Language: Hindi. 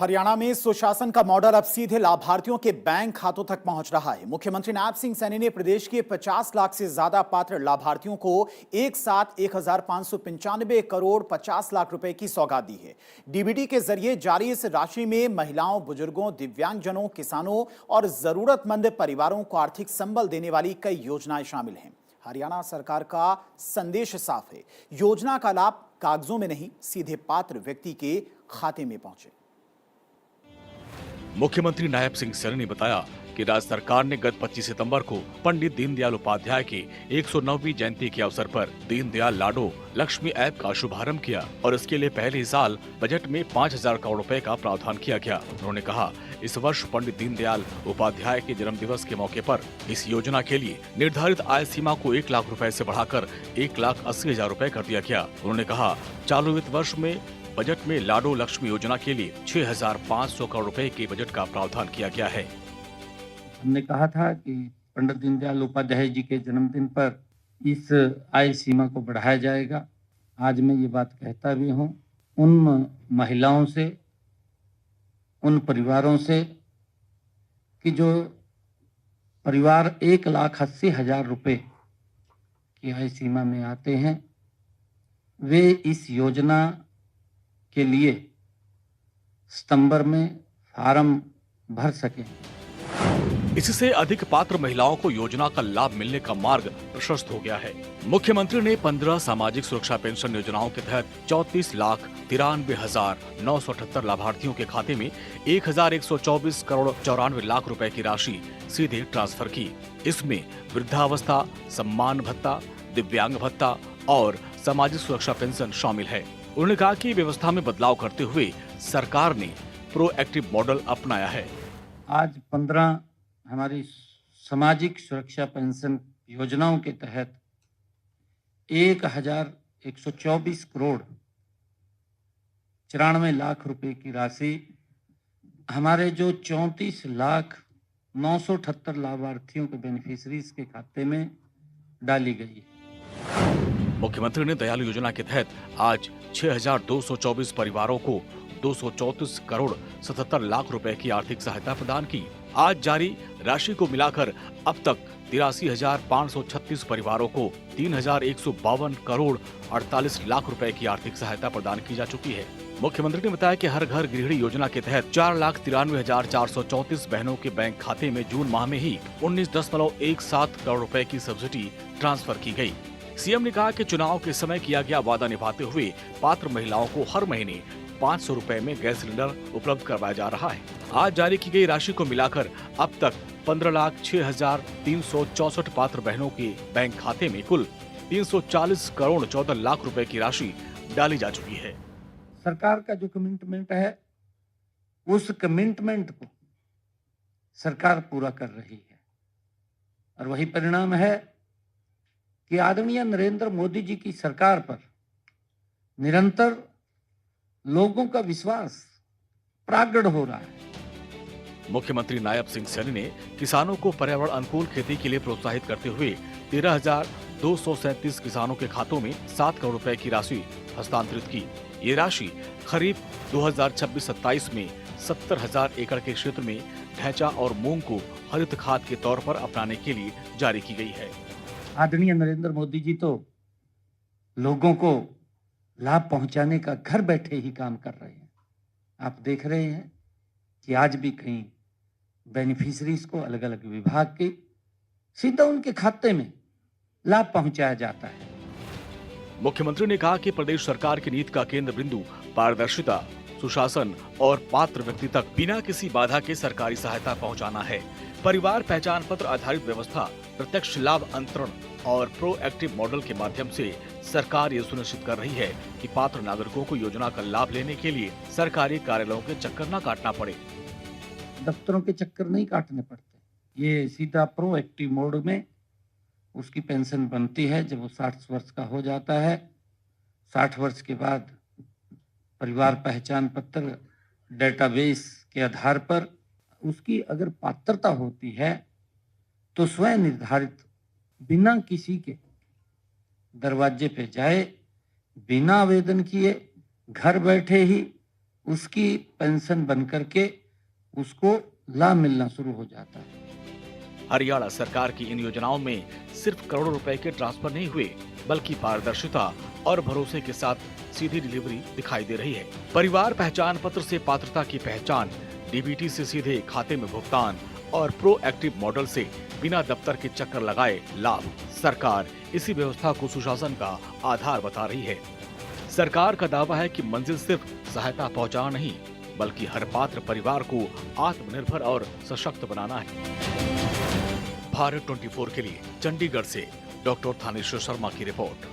हरियाणा में सुशासन का मॉडल अब सीधे लाभार्थियों के बैंक खातों तक पहुंच रहा है। मुख्यमंत्री नायब सिंह सैनी ने प्रदेश के 50 लाख से ज्यादा पात्र लाभार्थियों को एक साथ 1,595 करोड़ 50 लाख रुपए की सौगात दी है। डीबीटी के जरिए जारी इस राशि में महिलाओं, बुजुर्गों, दिव्यांगजनों, किसानों और जरूरतमंद परिवारों को आर्थिक संबल देने वाली कई योजनाएं शामिल हैं। हरियाणा सरकार का संदेश साफ है, योजना का लाभ कागजों में नहीं, सीधे पात्र व्यक्ति के खाते में पहुंचे। मुख्यमंत्री नायब सिंह सैनी ने बताया कि राज्य सरकार ने गत 25 सितंबर को पंडित दीनदयाल उपाध्याय की 109वीं जयंती के अवसर पर दीनदयाल लाडो लक्ष्मी ऐप का शुभारंभ किया और इसके लिए पहले ही साल बजट में 5,000 करोड़ रुपए का प्रावधान किया गया। उन्होंने कहा, इस वर्ष पंडित दीनदयाल उपाध्याय के जन्म दिवस के मौके पर इस योजना के लिए निर्धारित आय सीमा को 1 लाख रुपए से बढ़ाकर 1,80,000 रुपए कर दिया गया। उन्होंने कहा, चालू वित्त वर्ष में बजट में लाडो लक्ष्मी योजना के लिए 6,500 करोड़ रुपए के बजट का प्रावधान किया गया है। हमने कहा था कि पंडित दीनदयाल उपाध्याय जी के जन्मदिन पर इस आय सीमा को बढ़ाया जाएगा। आज मैं ये बात कहता भी हूँ, उन महिलाओं से, उन परिवारों से कि जो परिवार 1,80,000 रुपए की आय सीमा में आते हैं, वे इस योजना के लिए सितंबर में फार्म भर सकें। इससे अधिक पात्र महिलाओं को योजना का लाभ मिलने का मार्ग प्रशस्त हो गया है। मुख्यमंत्री ने 15 सामाजिक सुरक्षा पेंशन योजनाओं के तहत 34,93,978 लाभार्थियों के खाते में 1,124 करोड़ 94 लाख रुपए की राशि सीधे ट्रांसफर की। इसमें वृद्धावस्था, सम्मान भत्ता, दिव्यांग भत्ता और सामाजिक सुरक्षा पेंशन शामिल है। उन्होंने कहा कि व्यवस्था में बदलाव करते हुए सरकार ने प्रोएक्टिव मॉडल अपनाया है। आज 15 हमारी सामाजिक सुरक्षा पेंशन योजनाओं के तहत 1,124 करोड़ 94 लाख रुपए की राशि हमारे जो 34,978 लाभार्थियों के बेनिफिशरीज के खाते में डाली गई है। मुख्यमंत्री ने दयालु योजना के तहत आज 6,224 परिवारों को 234 करोड़ 77 लाख रुपए की आर्थिक सहायता प्रदान की। आज जारी राशि को मिलाकर अब तक 83,536 परिवारों को 3,152 करोड़ 48 लाख रुपए की आर्थिक सहायता प्रदान की जा चुकी है। मुख्यमंत्री ने बताया कि हर घर गृहिणी योजना के तहत 4,93,434 बहनों के बैंक खाते में जून माह में ही 19.17 करोड़ रुपए की सब्सिडी ट्रांसफर की गई। सीएम ने कहा कि चुनाव के समय किया गया वादा निभाते हुए पात्र महिलाओं को हर महीने 500 रुपए में गैस सिलेंडर उपलब्ध करवाया जा रहा है। आज जारी की गई राशि को मिलाकर अब तक 15,06,364 पात्र बहनों के बैंक खाते में कुल 340 करोड़ 14 लाख रुपए की राशि डाली जा चुकी है। सरकार का जो कमिटमेंट है, उस कमिटमेंट को सरकार पूरा कर रही है और वही परिणाम है कि आदरणीय नरेंद्र मोदी जी की सरकार पर निरंतर लोगों का विश्वास प्रकट हो रहा है। मुख्यमंत्री नायब सिंह सैनी ने किसानों को पर्यावरण अनुकूल खेती के लिए प्रोत्साहित करते हुए 13,237 किसानों के खातों में 7 करोड़ रुपए की राशि हस्तांतरित की। ये राशि खरीफ 2026-27 में 70,000 एकड़ के क्षेत्र में ढैंचा और मूंग को हरित खाद के तौर पर अपनाने के लिए जारी की गई है। आदरणीय नरेंद्र मोदी जी तो लोगों को लाभ पहुंचाने का घर बैठे ही काम कर रहे हैं। आप देख रहे हैं कि आज भी कई बेनिफिशरीज को अलग अलग विभाग के सीधा उनके खाते में लाभ पहुंचाया जाता है। मुख्यमंत्री ने कहा कि प्रदेश सरकार की नीति का केंद्र बिंदु पारदर्शिता, सुशासन और पात्र व्यक्ति तक बिना किसी बाधा के सरकारी सहायता पहुंचाना है। परिवार पहचान पत्र आधारित व्यवस्था, प्रत्यक्ष लाभ अंतरण और प्रोएक्टिव मॉडल के माध्यम से सरकार ये सुनिश्चित कर रही है कि पात्र नागरिकों को योजना का लाभ लेने के लिए सरकारी कार्यालयों के चक्कर न काटना पड़े। दफ्तरों के चक्कर नहीं काटने पड़ते। ये सीधा प्रोएक्टिव मोड में उसकी पेंशन बनती है जब वो 60 वर्ष का हो जाता है। 60 वर्ष के बाद परिवार पहचान पत्र डेटाबेस के आधार पर उसकी अगर पात्रता होती है तो स्वयं निर्धारित बिना किसी के दरवाजे पे जाए, बिना आवेदन किए घर बैठे ही उसकी पेंशन बन करके उसको लाभ मिलना शुरू हो जाता है। हरियाणा सरकार की इन योजनाओं में सिर्फ करोड़ों रुपए के ट्रांसफर नहीं हुए, बल्कि पारदर्शिता और भरोसे के साथ सीधी डिलीवरी दिखाई दे रही है। परिवार पहचान पत्र से पात्रता की पहचान, डीबीटी से सीधे खाते में भुगतान और प्रोएक्टिव मॉडल से बिना दफ्तर के चक्कर लगाए लाभ। सरकार इसी व्यवस्था को सुशासन का आधार बता रही है। सरकार का दावा है कि मंजिल सिर्फ सहायता पहुंचाना नहीं, बल्कि हर पात्र परिवार को आत्मनिर्भर और सशक्त बनाना है। भारत 24 के लिए चंडीगढ़ से डॉक्टर थानेश्वर शर्मा की रिपोर्ट।